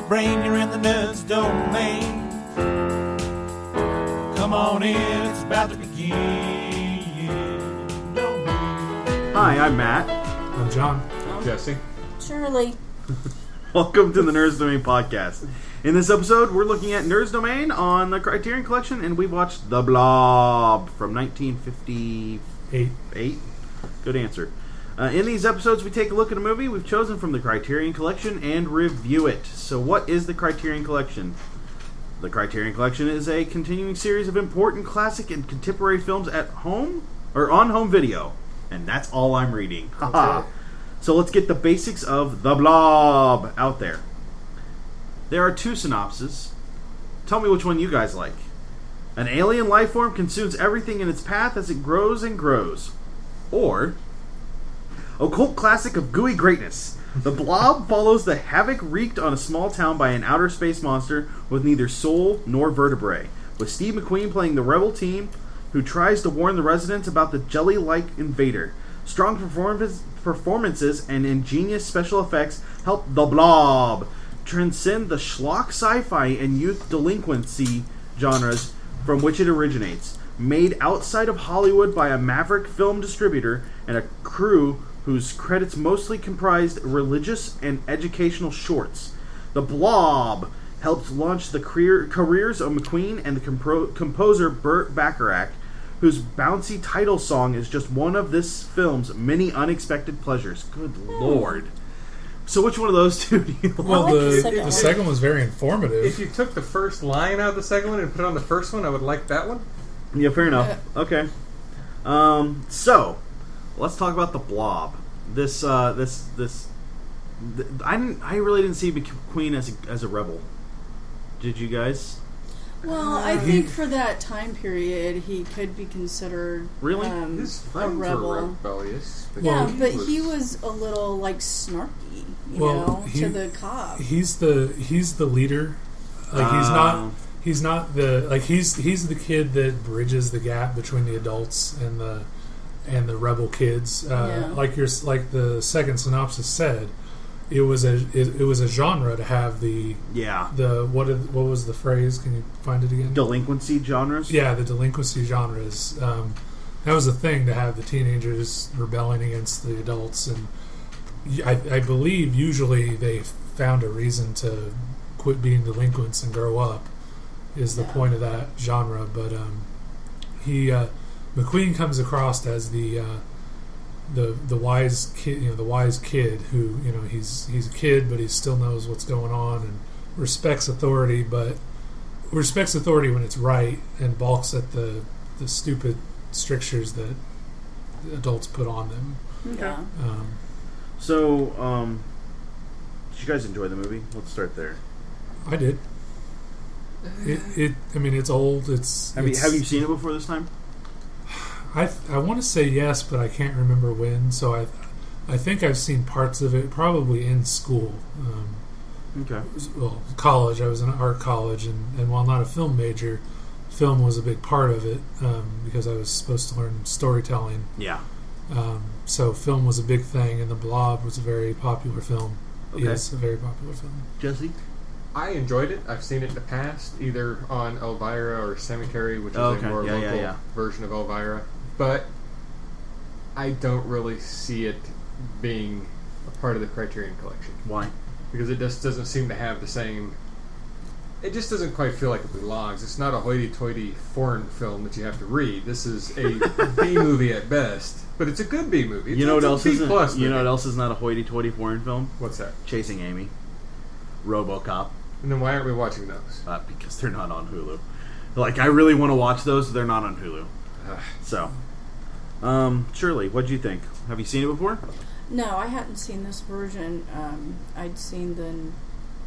brain, you're in the nerds domain. Come on in, it's about to begin. Hi, I'm Matt. I'm John. I'm Jesse. Shirley. Welcome to the Nerds Domain podcast. In this episode, we're looking at Nerds Domain on the Criterion Collection, and we watched The Blob from 1958. Good answer. In these episodes, we take a look at a movie we've chosen from the Criterion Collection and review it. So what is the Criterion Collection? The Criterion Collection is a continuing series of important classic and contemporary films at home, or on home video. And that's all I'm reading. Haha. So let's get the basics of The Blob out there. There are two synopses. Tell me which one you guys like. An alien life form consumes everything in its path as it grows and grows. Or a cult classic of gooey greatness. The Blob follows the havoc wreaked on a small town by an outer space monster with neither soul nor vertebrae, with Steve McQueen playing the rebel team who tries to warn the residents about the jelly-like invader. Strong performances and ingenious special effects help The Blob transcend the schlock sci-fi and youth delinquency genres from which it originates. Made outside of Hollywood by a maverick film distributor and a crew whose credits mostly comprised religious and educational shorts. The Blob helped launch the careers of McQueen and the composer Burt Bacharach, whose bouncy title song is just one of this film's many unexpected pleasures. Good Lord. So which one of those two do you like? Well, the second one was very informative. If you took the first line out of the second one and put it on the first one, I would like that one. Yeah, fair enough. Okay. So let's talk about The Blob. I really didn't see McQueen as a rebel. Did you guys? Well, I think for that time period, he could be considered really his a friends rebel. were rebellious. Yeah, but he was a little like snarky, to the cops. He's the leader. Like he's not the he's the kid that bridges the gap between the adults and the rebel kids. Like the second synopsis said, it was a genre to have what was the phrase? Can you find it again? Delinquency genres? Yeah, the delinquency genres. That was a thing to have the teenagers rebelling against the adults, and I believe usually they found a reason to quit being delinquents and grow up is the point of that genre. But McQueen comes across as the wise kid, the wise kid who he's a kid, but he still knows what's going on and respects authority, but respects authority when it's right and balks at the stupid strictures that the adults put on them. Yeah. So, did you guys enjoy the movie? Let's start there. I did. It's old. Have you seen it before this time? I want to say yes, but I can't remember when. So I think I've seen parts of it, probably in school. Okay. Well, college. I was in art college, and while not a film major, film was a big part of it because I was supposed to learn storytelling. Yeah. So film was a big thing, and The Blob was a very popular film. Okay. Yes, a very popular film. Jesse? I enjoyed it. I've seen it in the past, either on Elvira or Cemetery, which is a more local version of Elvira. But I don't really see it being a part of the Criterion Collection. Why? Because it just doesn't seem to have the same... It just doesn't quite feel like it belongs. It's not a hoity-toity foreign film that you have to read. This is a B-movie at best. But it's a good B-movie. You know what else is? movie. You know what else is not a hoity-toity foreign film? What's that? Chasing Amy. RoboCop. And then why aren't we watching those? Because they're not on Hulu. Like, I really want to watch those, but they're not on Hulu. So, Shirley, what'd you think? Have you seen it before? No, I hadn't seen this version. I'd seen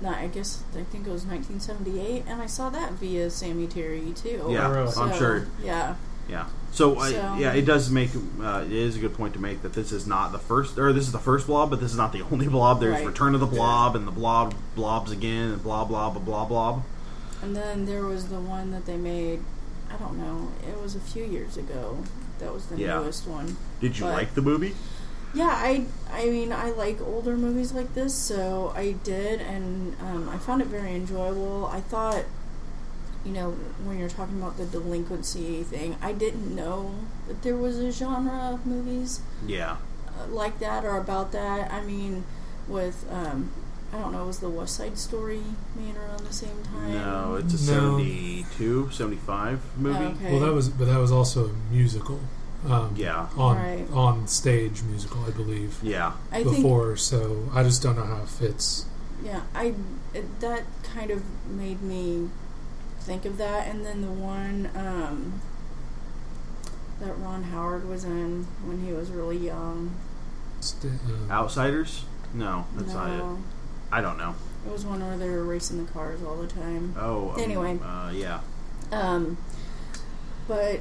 I think it was 1978, and I saw that via Sammy Terry too. Yeah, really? I'm sure. Yeah. Yeah. So it does make it is a good point to make that this is not the first, or this is the first Blob, but this is not the only Blob. There's Return of the Blob and the Blobs again, and blah blah blah blah blah. And then there was the one that they made. I don't know. It was a few years ago. That was the newest one. Did you like the movie? Yeah, I mean, I like older movies like this, so I did, and I found it very enjoyable. I thought, when you're talking about the delinquency thing, I didn't know that there was a genre of movies like that or about that. I mean, with, I don't know, was the West Side Story made around the same time? No, it's a 72, 75 movie. Okay. Well, that was also a musical. On stage musical, I believe. Yeah. So I just don't know how it fits. Yeah, that kind of made me think of that, and then the one that Ron Howard was in when he was really young. Outsiders? No, that's not it. I don't know. It was one where they were racing the cars all the time. Oh, anyway. Yeah. But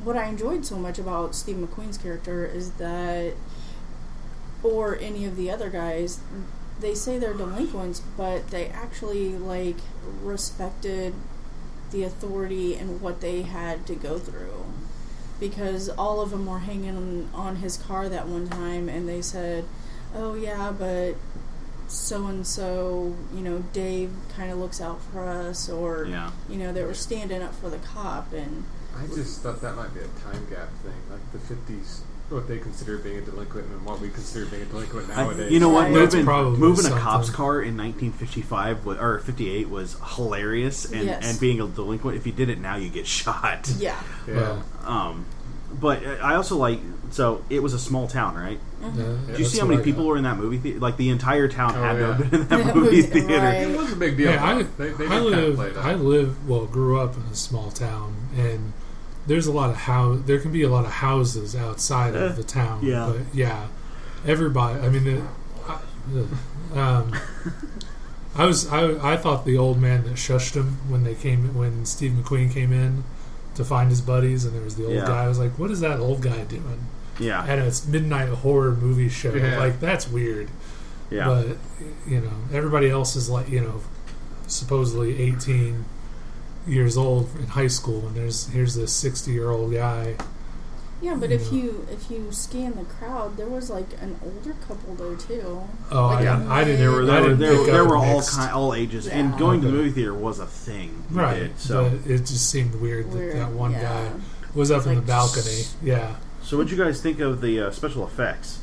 what I enjoyed so much about Steve McQueen's character is that, or any of the other guys, they say they're delinquents, but they actually respected the authority and what they had to go through, because all of them were hanging on his car that one time, and they said, "Oh yeah, but so and so, Dave kind of looks out for us," or they were standing up for the cop. And I just thought that might be a time gap thing, like the 50s, what they consider being a delinquent and what we consider being a delinquent nowadays. You know what? Right. Moving a cop's car in 1955 or 58 was hilarious, and being a delinquent, if you did it now, you get shot. Yeah. But I also so it was a small town, right? Mm-hmm. Did you see how many people were in that movie theater? Like, the entire town had to have been in that movie theater. Right. It was a big deal. Yeah, they grew up in a small town, and there's a lot of there can be a lot of houses outside of the town. Yeah. But yeah, everybody. I mean, I thought the old man that shushed him when Steve McQueen came in to find his buddies, and there was the old guy. I was like, what is that old guy doing? Yeah. At a midnight horror movie show. Yeah. Like, that's weird. Yeah. But, everybody else is supposedly 18 years old in high school, and here's this 60-year-old guy. Yeah, but if you scan the crowd, there was an older couple though too. Oh, I didn't. There were all ages, and going to the movie theater was a thing, right? So but it just seemed weird that one guy was up in the balcony. Yeah. So, what'd you guys think of the special effects?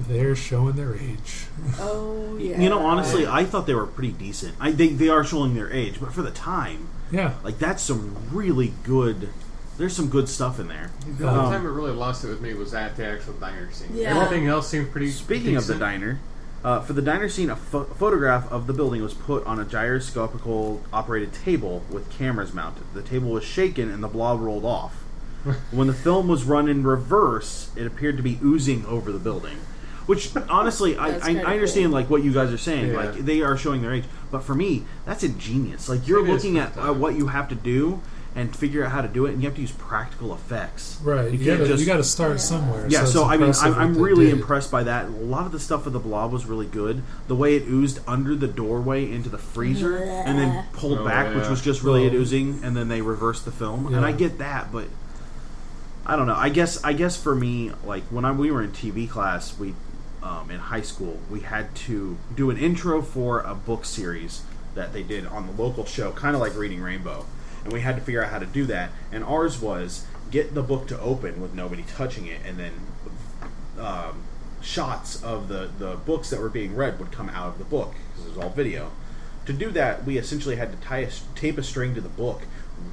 They're showing their age. Oh yeah. Honestly, I thought they were pretty decent. They are showing their age, but for the time, that's some really good. There's some good stuff in there. The only time it really lost it with me was at the actual diner scene. Yeah. Everything else seemed pretty Speaking decent. of the diner, for the diner scene, a photograph of the building was put on a gyroscopical operated table with cameras mounted. The table was shaken and the blob rolled off. When the film was run in reverse, it appeared to be oozing over the building. Which, honestly, I understand what you guys are saying. Yeah. They are showing their age. But for me, that's ingenious. You're looking at what you have to do and figure out how to do it, and you have to use practical effects. Right. You got to start somewhere. Yeah, so I mean, I'm really did. impressed by that. A lot of the stuff with the blob was really good. The way it oozed under the doorway into the freezer and then pulled back, which was just really it oozing, and then they reversed the film. And I get that, but I don't know. I guess for me, when we were in TV class, we in high school, we had to do an intro for a book series that they did on the local show, kind of like Reading Rainbow. And we had to figure out how to do that. And ours was get the book to open with nobody touching it, and then shots of the books that were being read would come out of the book, because it was all video. To do that, we essentially had to tape a string to the book,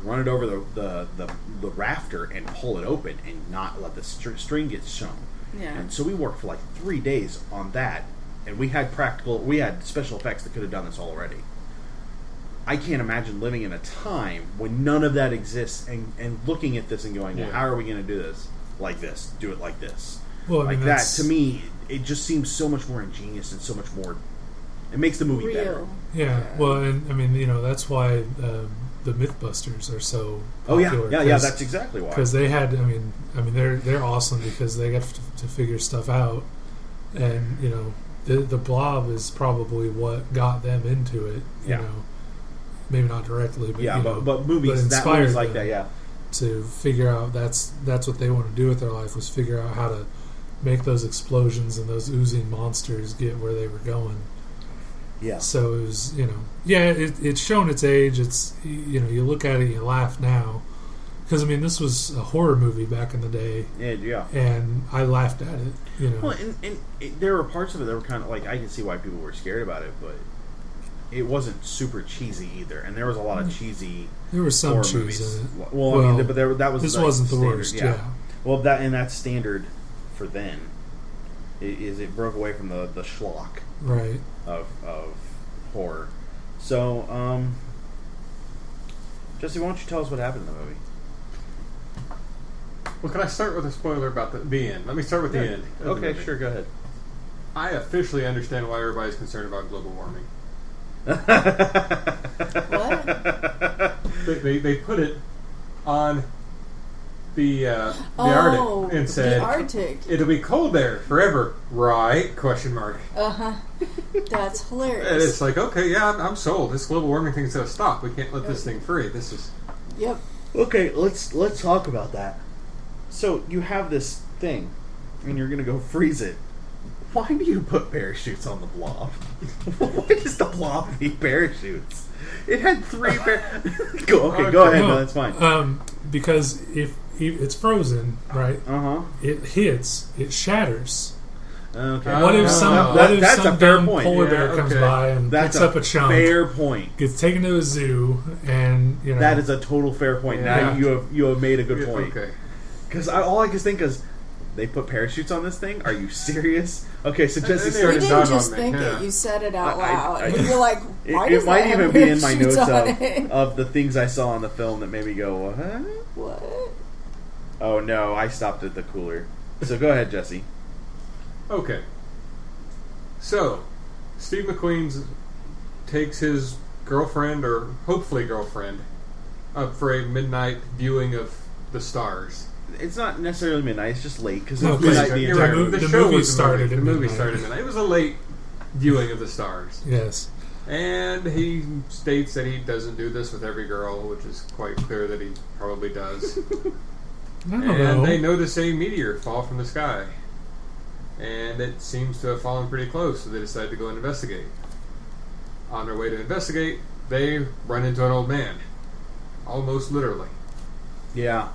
run it over the rafter, and pull it open, and not let the string get shown. Yeah. And so we worked for 3 days on that, and we had special effects that could have done this already. I can't imagine living in a time when none of that exists and looking at this and going, well, how are we going to do this? Like this. Do it like this. Well, I mean, that, to me, it just seems so much more ingenious and so much more... It makes the movie real. better. Yeah, well, and I mean, that's why the Mythbusters are so popular. Yeah, that's exactly why. Because they had, I mean, they're awesome because they got to figure stuff out, and the Blob is probably what got them into it. You know, maybe not directly, but but movies inspired movies like that, to figure out that's what they want to do with their life, was figure out how to make those explosions and those oozing monsters get where they were going. Yeah. So it was, it's shown its age. It's, you look at it and you laugh now. Because, this was a horror movie back in the day. Yeah. And I laughed at it, Well, and there were parts of it that were kind of like, I can see why people were scared about it, but it wasn't super cheesy either. And there was a lot of cheesy There was some horror cheese movies. in it. Well, but that was this like wasn't the standard, worst, yeah. Well, that's standard for then. It broke away from the schlock right. of horror. So, Jesse, why don't you tell us what happened in the movie? Well, can I start with a spoiler about the end? Let me start with the end. Okay, sure, go ahead. I officially understand why everybody's concerned about global warming. What? They put it on the Arctic and said the Arctic. It'll be cold there forever, right? Question mark. That's hilarious. And it's like, okay, yeah, I'm sold. This global warming thing's gonna stop. We can't let this thing free. This is. Yep. Okay, let's talk about that. So you have this thing, and you're gonna go freeze it. Why do you put parachutes on the blob? Why does the blob need parachutes? It had 3 parachutes. Go ahead. No, that's fine. Because if it's frozen, right? It hits, it shatters. Okay. What if some dumb polar bear comes by and that's picks up a chunk? Fair point. Gets taken to a zoo, and that is a total fair point. Yeah. Now you have made a good point. Okay. Because all I can think is, they put parachutes on this thing? Are you serious? Okay, so Jesse You started. didn't just think it; you said it out loud. And you're like, "Why does it might that have even be in my parachutes notes on it?" of the things I saw in the film that made me go, "What? What? Oh no, I stopped at the cooler." So go ahead, Jesse. Okay. So, Steve McQueen takes his girlfriend, or hopefully girlfriend, up for a midnight viewing of the stars. It's not necessarily midnight; it's just late because No, it's midnight the entire movie. The show movie was started the at movie midnight. started at midnight. It was a late viewing of the stars. Yes. And he states that he doesn't do this with every girl, which is quite clear that he probably does. I don't And know. they notice a meteor fall from the sky. And it seems to have fallen pretty close, so they decide to go and investigate. On their way to investigate, they run into an old man. Almost literally. Yeah.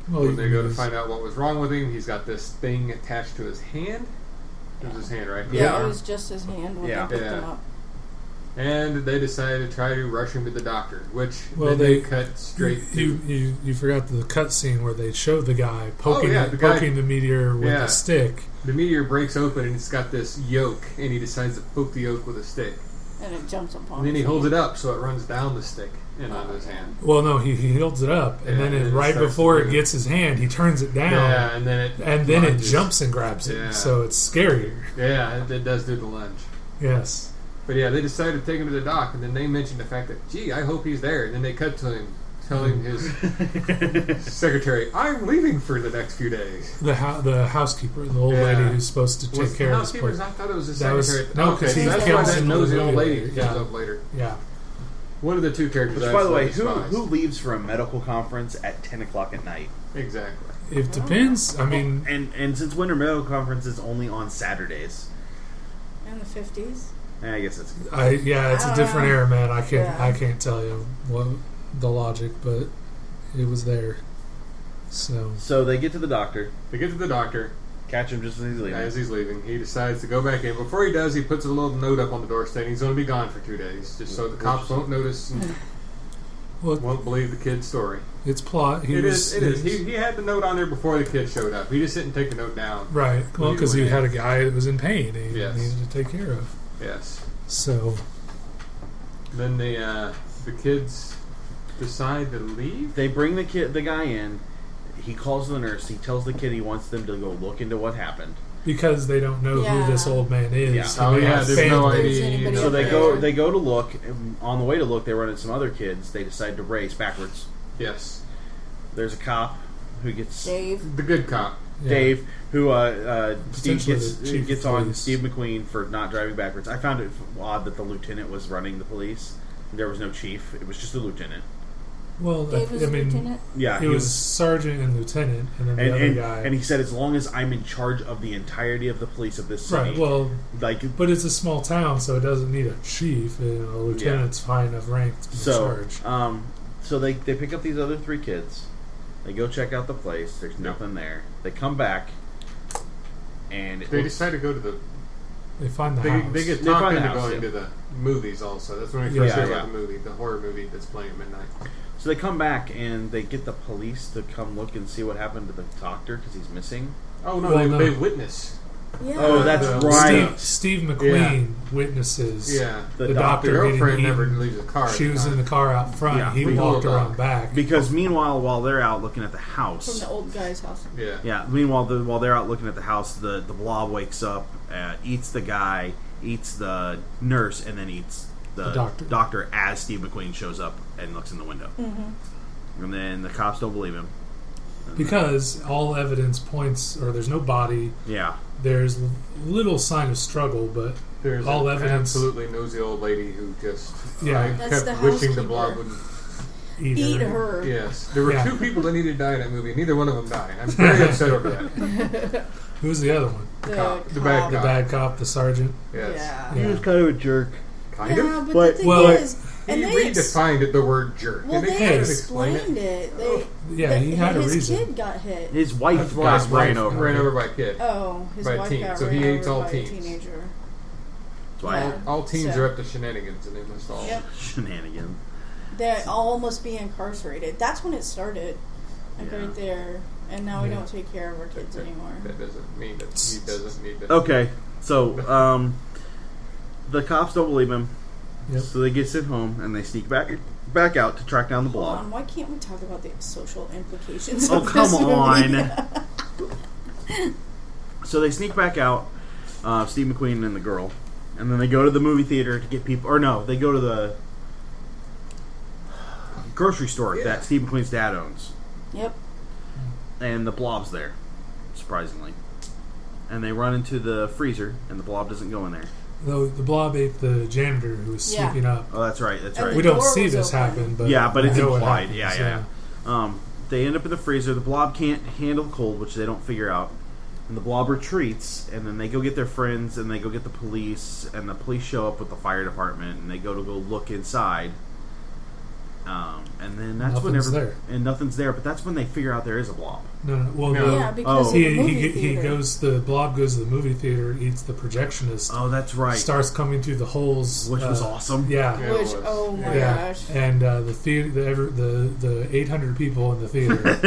Well, When they go to find out what was wrong with him, he's got this thing attached to his hand. It was his hand, right? Yeah, it was just his hand when they picked him up. And they decided to try to rush him to the doctor, which Well, they cut straight to. You forgot the cut scene where they showed the guy poking the meteor with a stick. The meteor breaks open and it's got this yolk, and he decides to poke the yolk with a stick. And it jumps upon And then he his holds hand. it up so it runs down the stick and onto his hand. Well, no, he holds it up, and then and it right starts before to it move. gets his hand, he turns it down. Yeah, and then it lunges. Jumps and grabs it, Yeah. so it's scarier. Yeah, it does do the lunge. Yes. But yeah, they decided to take him to the doc, and then they mentioned the fact that, gee, I hope he's there. And then they cut to him telling his secretary, I'm leaving for the next few days. The housekeeper, the old lady who's supposed to take care of this place. I thought it was the That was- secretary. no, okay, 'cause so he that's why comes that in nosy the old movie lady later. comes Yeah. up later. Yeah. One of the two characters. Which, I by the way, absolutely who despise. leaves for a medical conference at 10 o'clock at night? Exactly. It depends. I mean, And since Winter Medical Conference is only on Saturdays, In the 50s. I guess that's good. it's a different era, man. I Yeah. can't tell you what the logic, but it was there. So they get to the doctor, They get to the doctor. catch him just as he's leaving. As he's leaving, he decides to go back in. Before he does, he puts a little note up on the door stating he's going to be gone for 2 days, just so the cops won't notice and well, won't believe the kid's story. it's plot. It is. He had the note on there before the kid showed up. He just didn't take the note down. Right. Well, because he had a guy that was in pain. He Yes. needed to take care of. Yes. So Then the kids decide to leave. They bring the guy in. He calls the nurse. He tells the kid he wants them to go look into what happened. because they don't know who this old man is. Yeah. He Oh may yeah, have there's no family. idea. So they go to look. And on the way to look, they run into some other kids. They decide to race backwards. Yes. There's a cop who gets Dave. The good cop. Yeah. Dave, who Steve Potentially the chief gets of on police. Steve McQueen for not driving backwards. I found it odd that the lieutenant was running the police. There was no chief; it was just the lieutenant. Well, Dave was I a mean, lieutenant? Yeah, he was sergeant and lieutenant, and then the other guy. And he said, as long as I'm in charge of the entirety of the police of this city. Right, well, like, but it's a small town, so it doesn't need a chief. A lieutenant's high enough rank to be in charge. So they pick up these other 3 kids. They go check out the place. There's nothing there. They come back, and they decide to go to the. They find the house. They get talked into going to the movies also. That's when we first hear about the movie, the horror movie that's playing at midnight. So they come back and they get the police to come look and see what happened to the doctor because he's missing. Oh no, they witness. Yeah. Oh, that's right. Steve McQueen witnesses. Yeah, the doctor girlfriend never leaves the car. She was in the car out front. Yeah, he walked around back. Because meanwhile, while they're out looking at the house, from the old guy's house. Yeah. Yeah. Meanwhile, while they're out looking at the house, the blob wakes up, eats the guy, eats the nurse, and then eats the doctor as Steve McQueen shows up and looks in the window. Mm-hmm. And then the cops don't believe him. Because all evidence points, or there's no body. Yeah. There's little sign of struggle, but there's all an evidence. Absolutely nosy old lady who just kept wishing the blob would eat her. Yes. There were 2 people that needed to die in that movie. Neither one of them died. I'm very upset over that. Who was the other one? The bad cop. The bad cop, the sergeant. Yes. Yeah. He was kind of a jerk. Kind of? But the thing is... And he redefined the word jerk. Well, they explained it. He had a reason. His kid got hit. His wife got ran over. Ran over by a kid. Oh, his wife got so ran he hates over all by teens. a teenager. All teens are up to shenanigans, and they must all shenanigans. They all must be incarcerated. That's when it started, right there. And now we don't take care of our kids anymore. That doesn't mean that he doesn't need to. Okay, so the cops don't believe him. Yep. So they get sent home and they sneak back out to track down the blob. Hold on, why can't we talk about the social implications of this movie? On. So they sneak back out, Steve McQueen and the girl, and then they go to the movie theater to get people. Or no, they go to the grocery store that Steve McQueen's dad owns. Yep. And the blob's there, surprisingly. And they run into the freezer, and the blob doesn't go in there. No, the blob ate the janitor who was sleeping up. Oh, that's right. That's right. We don't see this happen, but but it's implied. Yeah. They end up in the freezer. The blob can't handle cold, which they don't figure out. And the blob retreats, and then they go get their friends, and they go get the police, and the police show up with the fire department, and they go look inside. And then that's nothing's there. But that's when they figure out there is a blob. Because the blob goes to the movie theater, eats the projectionist. Oh, that's right. Starts coming through the holes, which was awesome. Yeah. Oh my gosh. And the theater, the 800 people in the theater.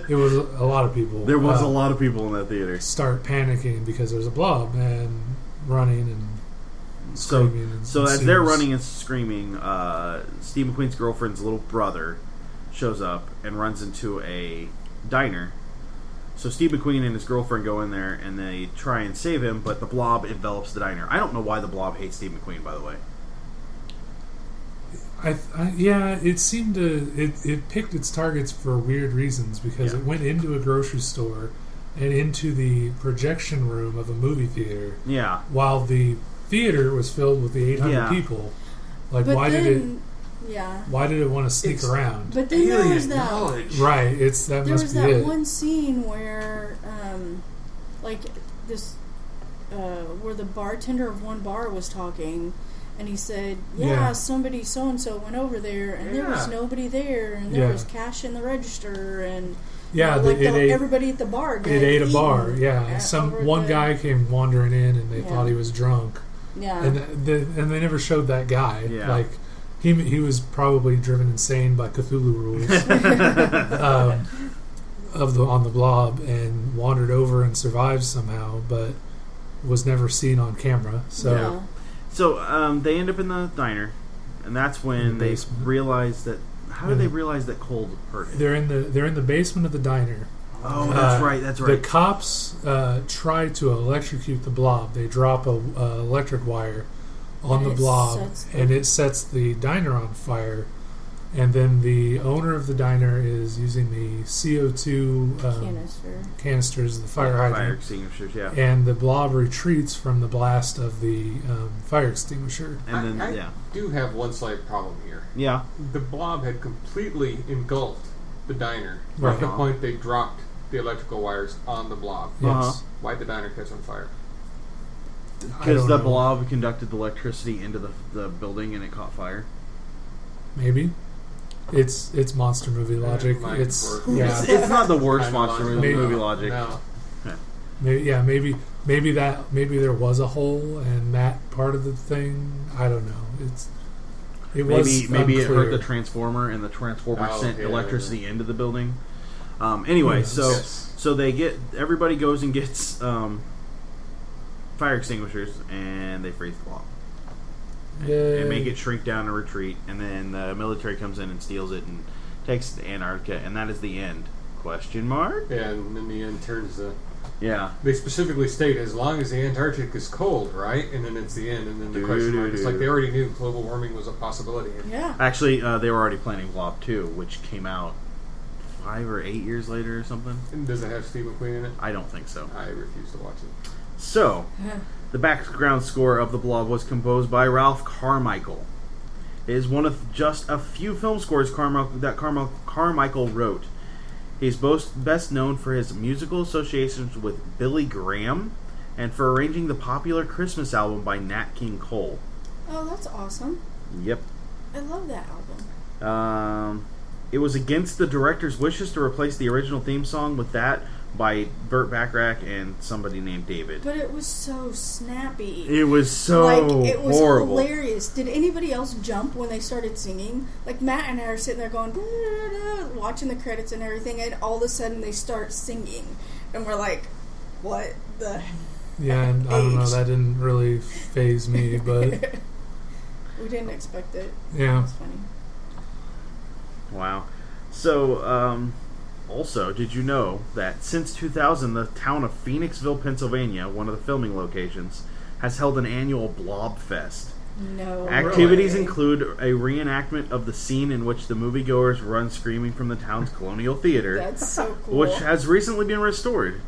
It was a lot of people. There was a lot of people in that theater. Start panicking because there's a blob and running and. So as they're running and screaming, Steve McQueen's girlfriend's little brother shows up and runs into a diner. So Steve McQueen and his girlfriend go in there and they try and save him, but the blob envelops the diner. I don't know why the blob hates Steve McQueen, by the way. It seemed it picked its targets for weird reasons because it went into a grocery store and into the projection room of a movie theater. Yeah. While the theater was filled with the 800 people. Like, why did it want to sneak around? But then there was that. Right, there was that one scene where, where the bartender of one bar was talking, and he said, somebody so and so went over there, and there was nobody there, and there was cash in the register, and. Everybody at the bar. It ate a bar. Yeah, one guy came wandering in, and they thought he was drunk. Yeah, and they never showed that guy. Yeah. Like he was probably driven insane by Cthulhu rules on the blob and wandered over and survived somehow, but was never seen on camera. So, they end up in the diner, and that's when they realize that. How do they realize that cold hurt him? They're in the basement of the diner. Oh, that's right. The cops try to electrocute the blob. They drop a electric wire on the blob, and it sets the diner on fire. And then the owner of the diner is using the CO2 canisters, the fire hydrant. Fire extinguishers, yeah. And the blob retreats from the blast of the fire extinguisher. And then, I do have one slight problem here. Yeah. The blob had completely engulfed the diner Right. at the point they dropped the electrical wires on the blob. Yes. Why'd the diner catch on fire? Because the blob conducted the electricity into the building and it caught fire. Maybe. It's monster movie logic. It's not the worst monster movie logic. No. Maybe there was a hole and that part of the thing. I don't know. Maybe it hurt the transformer and the transformer sent electricity into the building. Anyway, so everybody goes and gets fire extinguishers and they freeze the blob. And make it shrink down and retreat, and then the military comes in and steals it and takes it to Antarctica, and that is the end. Question mark? Yeah, and then the end turns the... Yeah. They specifically state, as long as the Antarctic is cold, right? And then it's the end, and then the question mark. It's like they already knew global warming was a possibility. Yeah. Actually, they were already planning Blob 2, which came out 5 or 8 years later or something. And does it have Steve McQueen in it? I don't think so. I refuse to watch it. So... The background score of The Blob was composed by Ralph Carmichael. It is one of just a few film scores Carmichael wrote. He's best known for his musical associations with Billy Graham and for arranging the popular Christmas album by Nat King Cole. Oh, that's awesome. Yep. I love that album. It was against the director's wishes to replace the original theme song with that by Burt Bacharach and somebody named David. But it was so snappy. It was so it was horrible. Hilarious. Did anybody else jump when they started singing? Like Matt and I are sitting there going, da, da, da, watching the credits and everything, and all of a sudden they start singing, and we're like, "What the?" Yeah, and I don't know. That didn't really faze me, but we didn't expect it. Yeah, it's funny. Wow. So, also, did you know that since 2000, the town of Phoenixville, Pennsylvania, one of the filming locations, has held an annual Blob Fest? No. Activities include a reenactment of the scene in which the moviegoers run screaming from the town's Colonial Theater. That's so cool. Which has recently been restored.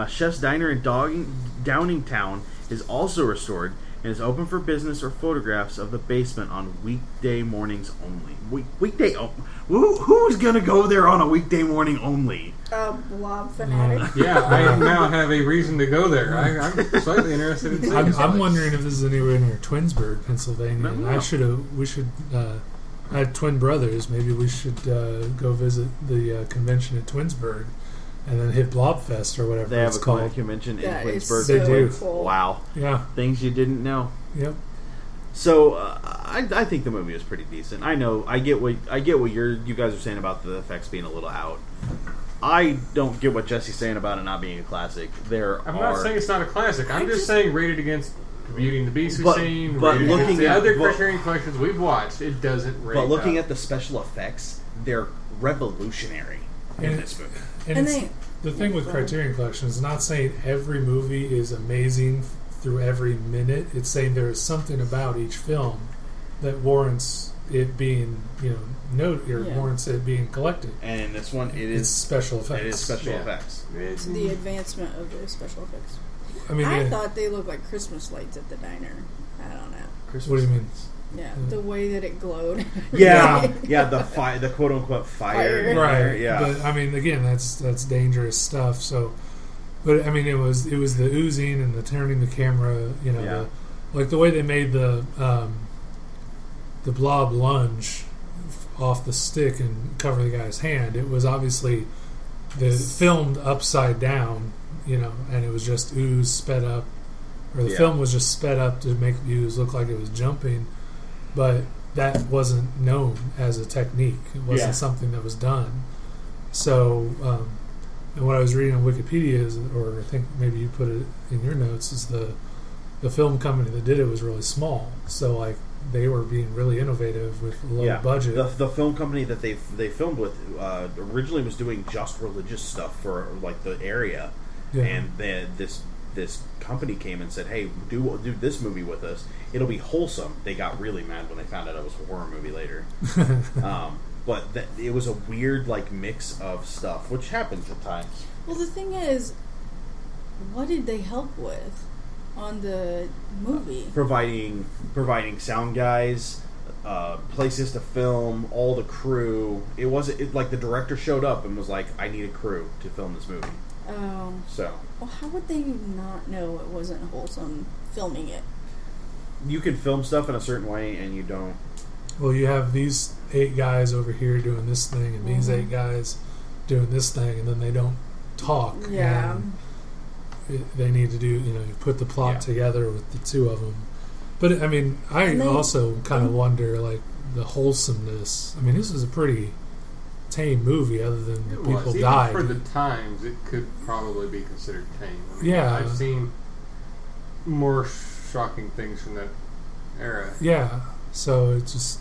Chef's Diner in Downingtown is also restored and is open for business or photographs of the basement on weekday mornings only. Who's gonna go there on a weekday morning only? Blob fanatic. Yeah, I now have a reason to go there. I'm slightly interested in seeing it. I'm wondering if this is anywhere near Twinsburg, Pennsylvania. I have twin brothers. Maybe we should go visit the convention at Twinsburg and then hit Blobfest or whatever they have it's a called. convention in That is Twinsburg. They do. Cool. Wow. Yeah. Things you didn't know. Yep. So I think the movie is pretty decent. I know I get what you guys are saying about the effects being a little out. I don't get what Jesse's saying about it not being a classic. I'm not saying it's not a classic. I'm just saying rated against Beauty and the Beast we've seen, but rated looking against the at other Criterion Collections we've watched, it doesn't rate. But looking at the special effects, they're revolutionary in this movie. And the thing with Criterion Collection is not saying every movie is amazing through every minute. It's saying there is something about each film that warrants it being, noted or warrants it being collected. And in this one, it's special effects. It is special effects. It's the advancement of the special effects. I thought they looked like Christmas lights at the diner. I don't know. What do you mean? Yeah, the way that it glowed. The quote unquote fire. Right. Yeah. But I mean, again, that's dangerous stuff. So, but I mean, it was the oozing and the turning the camera. The way they made the blob lunge off the stick and cover the guy's hand. It was obviously filmed upside down, and it was just ooze sped up, or the film was just sped up to make the ooze look like it was jumping, but that wasn't known as a technique. It wasn't something that was done. So, and what I was reading on Wikipedia is, or I think maybe you put it in your notes, is the film company that did it was really small. So they were being really innovative with low budget. The film company that they filmed with originally was doing just religious stuff for the area, and this this company came and said, "Hey, do this movie with us. It'll be wholesome." They got really mad when they found out it was a horror movie later. But it was a weird mix of stuff, which happens at times. Well, the thing is, what did they help with on the movie? Providing sound guys, places to film, all the crew. It wasn't like the director showed up and was like, "I need a crew to film this movie." Oh. So. Well, how would they not know it wasn't wholesome filming it? You can film stuff in a certain way, and you don't. Well, you have these 8 guys over here doing this thing, and these 8 guys doing this thing, and then they don't talk. Yeah. And they need to do, you put the plot together with the 2 of them. But, I mean, I also kind of wonder, the wholesomeness. I mean, this is a pretty tame movie, other than the people died. For the times, it could probably be considered tame. I mean, yeah. I've seen more shocking things from that era. Yeah. So it's just,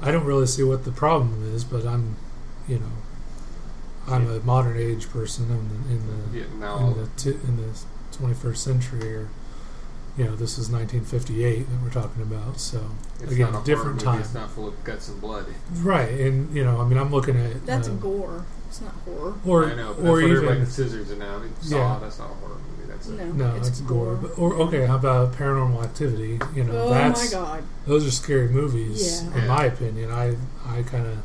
I don't really see what the problem is, but I'm a modern age person. I'm in the 21st century, or this is 1958 that we're talking about. So it's again, not a different horror movie, time. It's not full of guts and blood, right? And I'm looking at that's gore. It's not horror. Or I know, but or that's even what the scissors are now. That's not a horror movie. No, it's gore. But, how about Paranormal Activity? Oh that's, my God, those are scary movies. Yeah. In my opinion, I kind of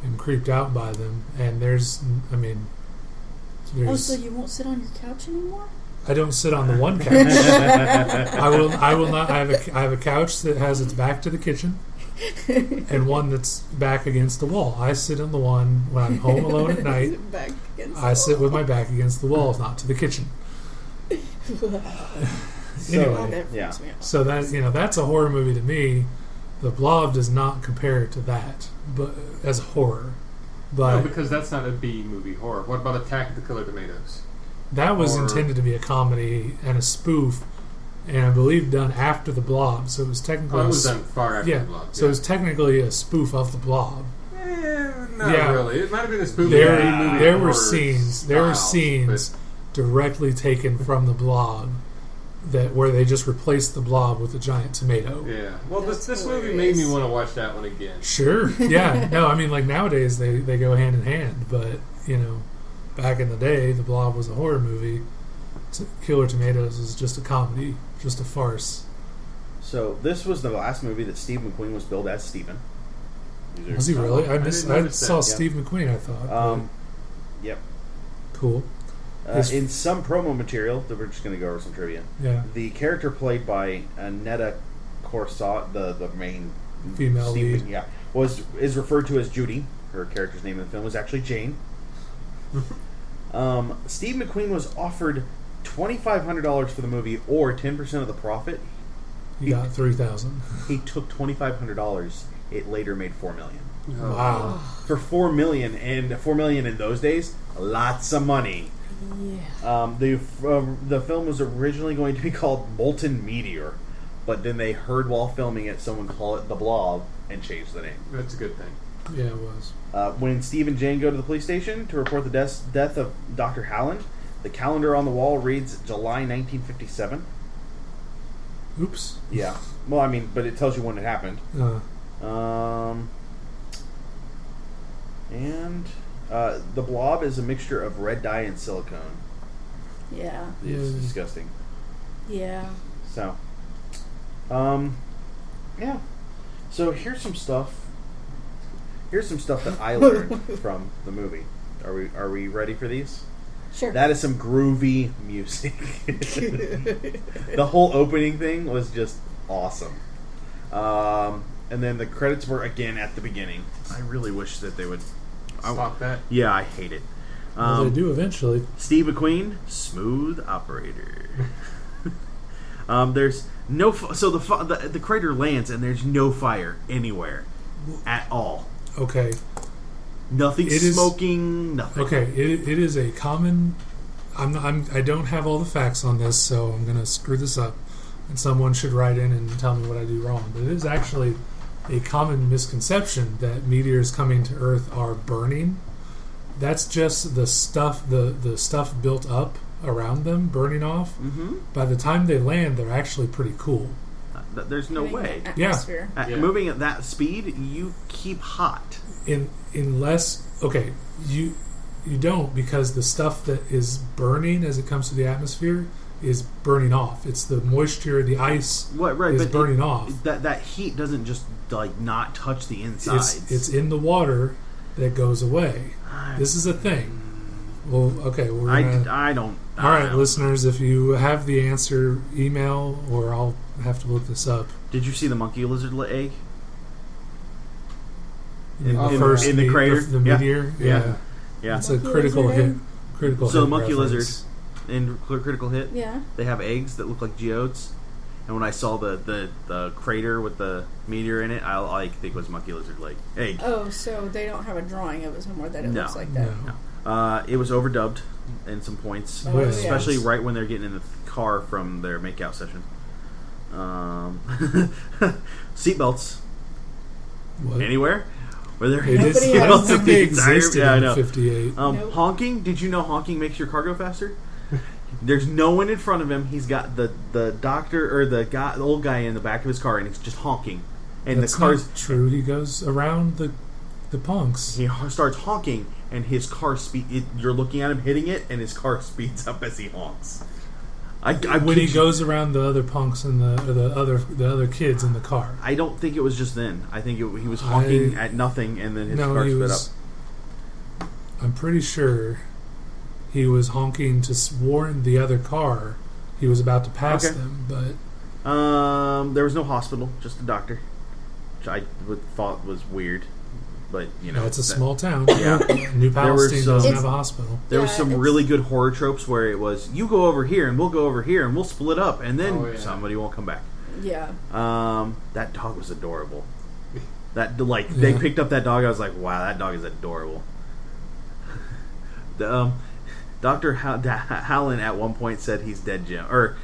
am creeped out by them. And there's. So you won't sit on your couch anymore? I don't sit on the one couch. I will not. I have a couch that has its back to the kitchen, and one that's back against the wall. I sit on the one when I'm home alone at night. I sit with my back against the wall, not to the kitchen. Anyway, so that that's a horror movie to me. The Blob does not compare to that, but as horror. But no, because that's not a B movie horror. What about Attack of the Killer Tomatoes? That was intended to be a comedy and a spoof, and I believe done after the Blob. So it was technically it was done far after the Blob. So it was technically a spoof of the Blob. Not really. It might have been a spoof. There were scenes directly taken from the Blob where they just replaced the Blob with a giant tomato. Yeah. Well, this movie made me want to watch that one again. Sure. Yeah. No, I mean, nowadays they go hand in hand, but back in the day, the Blob was a horror movie. Killer Tomatoes was just a comedy, just a farce. So this was the last movie that Steve McQueen was billed as Steven. Was he really? I saw Steve McQueen, I thought. Yep. Cool. In some promo material, we're just going to go over some trivia. Yeah. The character played by Netta Corsat, the main female lead, is referred to as Judy. Her character's name in the film was actually Jane. Steve McQueen was offered $2,500 for the movie, or 10% of the profit. He got $3,000. He took $2,500. It later made $4 million. Wow! For $4 million, and $4 million in those days, lots of money. Yeah. The film was originally going to be called Molten Meteor, but then they heard while filming it someone call it The Blob and changed the name. That's a good thing. Yeah, it was. When Steve and Jane go to the police station to report the death of Dr. Howland, the calendar on the wall reads July 1957. Oops. Yeah. Well, I mean, but it tells you when it happened. And the Blob is a mixture of red dye and silicone. Yeah. It's disgusting. Yeah. So, yeah. So here's some stuff. Here's some stuff that I learned from the movie. Are we ready for these? Sure. That is some groovy music. The whole opening thing was just awesome. And then the credits were again at the beginning. I really wish that they would stop that. Yeah, I hate it. Well, they do eventually. Steve McQueen, smooth operator. There's no the crater lands and there's no fire anywhere at all. Okay. Nothing smoking. Nothing. Okay, it is a common. I don't have all the facts on this, so I'm going to screw this up, and someone should write in and tell me what I do wrong. But it is actually a common misconception that meteors coming to Earth are burning. That's just the stuff, the stuff built up around them burning off. Mm-hmm. By the time they land, they're actually pretty cool. There's no way. Atmosphere. Moving at that speed, you keep hot. Unless you don't, because the stuff that is burning as it comes to the atmosphere is burning off. It's the moisture, the ice is burning off. That heat doesn't just not touch the insides. It's in the water that goes away. This is a thing. Well, okay. I don't. All right, listeners, if you have the answer, email, or I'll have to look this up. Did you see the monkey lizard egg? In the crater? The meteor? Yeah. It's a critical hit. So the monkey lizard in critical hit, yeah, they have eggs that look like geodes. And when I saw the crater with the meteor in it, I think it was monkey lizard egg. Oh, so they don't have a drawing of it somewhere that it looks like that. No. It was overdubbed in some points, especially right when they're getting in the car from their makeout session. Seatbelts. What? Anywhere? Were there I don't think they existed in 58. Nope. Honking? Did you know honking makes your car go faster? There's no one in front of him. He's got the doctor or the old guy in the back of his car, and he's just honking. And That's the car's not true. He goes around the punks. He starts honking, and his car you're looking at him hitting it, and his car speeds up as he honks. When he goes around the other punks and the other kids in the car. I don't think it was just then. I think he was honking at nothing, and then his car sped up. I'm pretty sure he was honking to warn the other car he was about to pass them, but there was no hospital, just a doctor, which I thought was weird. But it's a small town. Yeah, New Palestine doesn't have a hospital. There was some really good horror tropes where it was you go over here and we'll go over here and we'll split up and then somebody won't come back. Yeah. That dog was adorable. They picked up that dog. I was like, wow, that dog is adorable. Dr. Hallen at one point said he's dead, Jim. I got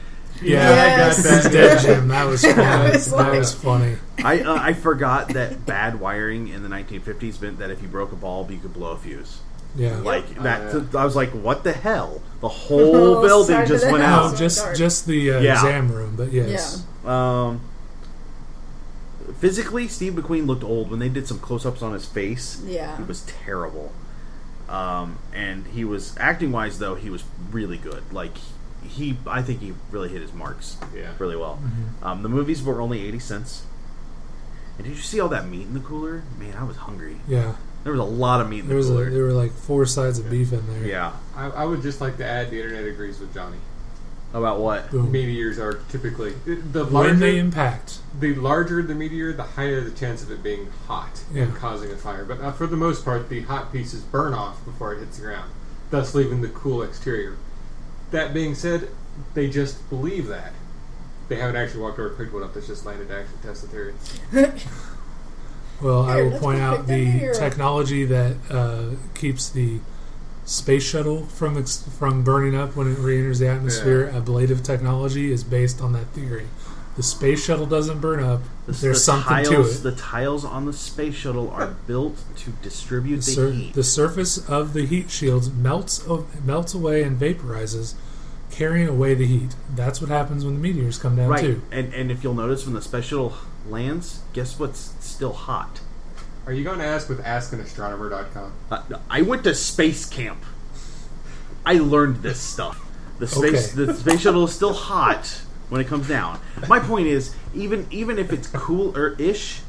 that. He's dead, Jim. That was funny. That was funny. I forgot that bad wiring in the 1950s meant that if you broke a bulb, you could blow a fuse. Yeah, that. I was like, "What the hell?" The whole building just went out. No, just the exam room, but yes. Yeah. Physically, Steve McQueen looked old when they did some close-ups on his face. Yeah, he was terrible. And he was acting-wise, though, he was really good. I think he really hit his marks really well. Mm-hmm. The movies were only 80 cents. And did you see all that meat in the cooler? Man, I was hungry. Yeah. There was a lot of meat in the cooler. There were 4 sides of beef in there. Yeah. I would just like to add the internet agrees with Johnny. About what? Boom. Meteors are typically... when they impact. The larger the meteor, the higher the chance of it being hot and causing a fire. But for the most part, the hot pieces burn off before it hits the ground, thus leaving the cool exterior. That being said, they just believe that. They haven't actually walked over and picked one up that's just landed to actually test the theory. Well, I will point out the technology that keeps the space shuttle from burning up when it re-enters the atmosphere. Ablative technology is based on that theory. The space shuttle doesn't burn up. There's something to it. The tiles on the space shuttle are built to distribute the heat. The surface of the heat shields melts away and vaporizes, carrying away the heat. That's what happens when the meteors come down too. And if you'll notice, when the space shuttle lands, guess what's still hot? Are you going to ask with askanastronomer.com? I went to space camp. I learned this stuff. The space shuttle is still hot when it comes down. My point is, even if it's cool-ish,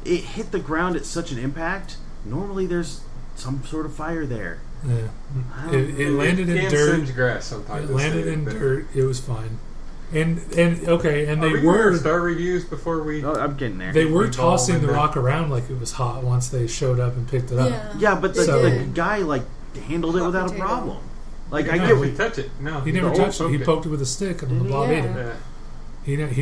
it hit the ground at such an impact. Normally, there's some sort of fire there. Yeah, it landed in dirt. Grass sometimes. It landed in dirt. It was fine. And they were star reviews before we. Oh, I'm getting there. They were tossing the rock around like it was hot once they showed up and picked it up. Yeah, but the guy handled it without a problem. I get we touch it. No, he never touched it. He poked it with a stick and the blob ate it.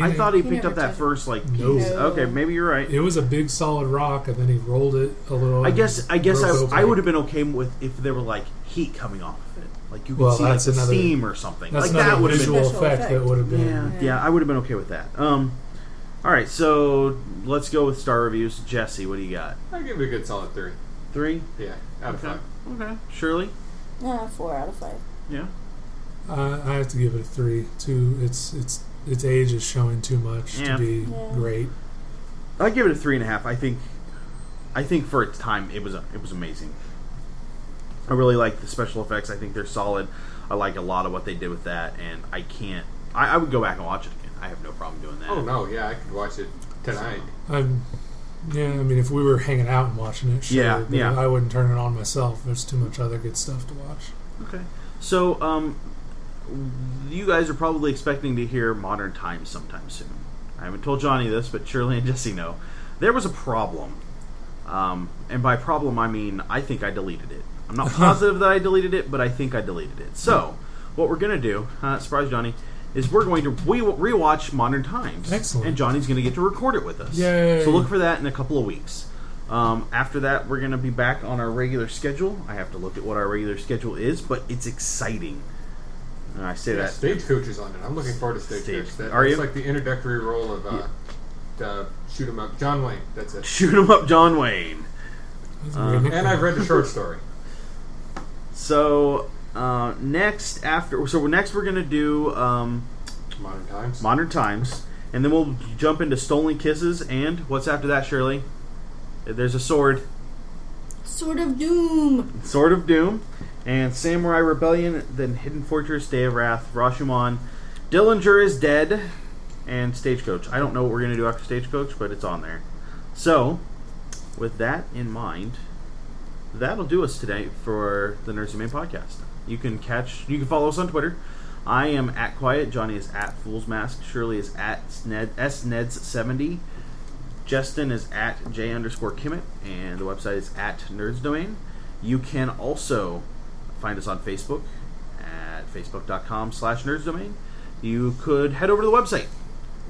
I thought he picked up that first piece. No. Okay, maybe you're right. It was a big solid rock, and then he rolled it a little. I guess I would have been okay with if there were heat coming off of it, you could see the steam or something. That's that would have been visual effect that would have been. Yeah, I would have been okay with that. All right, so let's go with star reviews. Jesse, what do you got? I give it a good solid 3. 3? Yeah, out of 5. Okay. Shirley? 4 out of 5. Yeah. I have to give it a 3. Its age is showing too much to be great. I give it a 3.5. I think for its time, it was amazing. I really like the special effects. I think they're solid. I like a lot of what they did with that, and I would go back and watch it again. I have no problem doing that. Oh no, yeah, I could watch it tonight. If we were hanging out and watching it, sure. Yeah. I wouldn't turn it on myself. There's too much other good stuff to watch. Okay. So, you guys are probably expecting to hear Modern Times sometime soon. I haven't told Johnny this, but Shirley and Jesse know. There was a problem. And by problem, I mean, I think I deleted it. I'm not positive that I deleted it, but I think I deleted it. So, what we're going to do, surprise Johnny, is we're going to rewatch Modern Times. Excellent. And Johnny's going to get to record it with us. Yay. So look for that in a couple of weeks. After that, we're going to be back on our regular schedule. I have to look at what our regular schedule is, but it's exciting. And I say that. Stagecoach is on it. I'm looking forward to Stagecoach. That's like the introductory role of Shoot 'em Up John Wayne. That's it. Shoot 'em Up John Wayne. And I've read the short story. So next we're going to do Modern Times, and then we'll jump into Stolen Kisses. And what's after that, Shirley? There's a sword. Sword of Doom. Sword of Doom. And Samurai Rebellion, then Hidden Fortress, Day of Wrath, Rashomon, Dillinger is Dead, and Stagecoach. I don't know what we're going to do after Stagecoach, but it's on there. So, with that in mind, that'll do us today for the Nerds Domain podcast. You can follow us on Twitter. I am at Quiet, Johnny is at Fool's Mask, Shirley is at SNEDS70, Jestin is at J_Kimmett, and the website is at Nerds Domain. You can also find us on Facebook at facebook.com/nerdsdomain. You could head over to the website,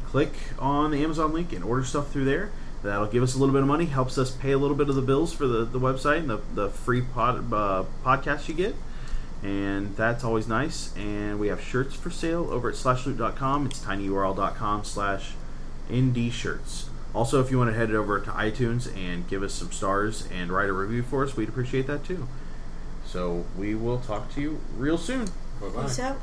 click on the Amazon link, and order stuff through there. That'll give us a little bit of money, helps us pay a little bit of the bills for the website and the free podcasts you get. And that's always nice. And we have shirts for sale over at slashloot.com. It's tinyurl.com/indshirts. Also, if you want to head over to iTunes and give us some stars and write a review for us, we'd appreciate that too. So we will talk to you real soon. Bye-bye. Peace out.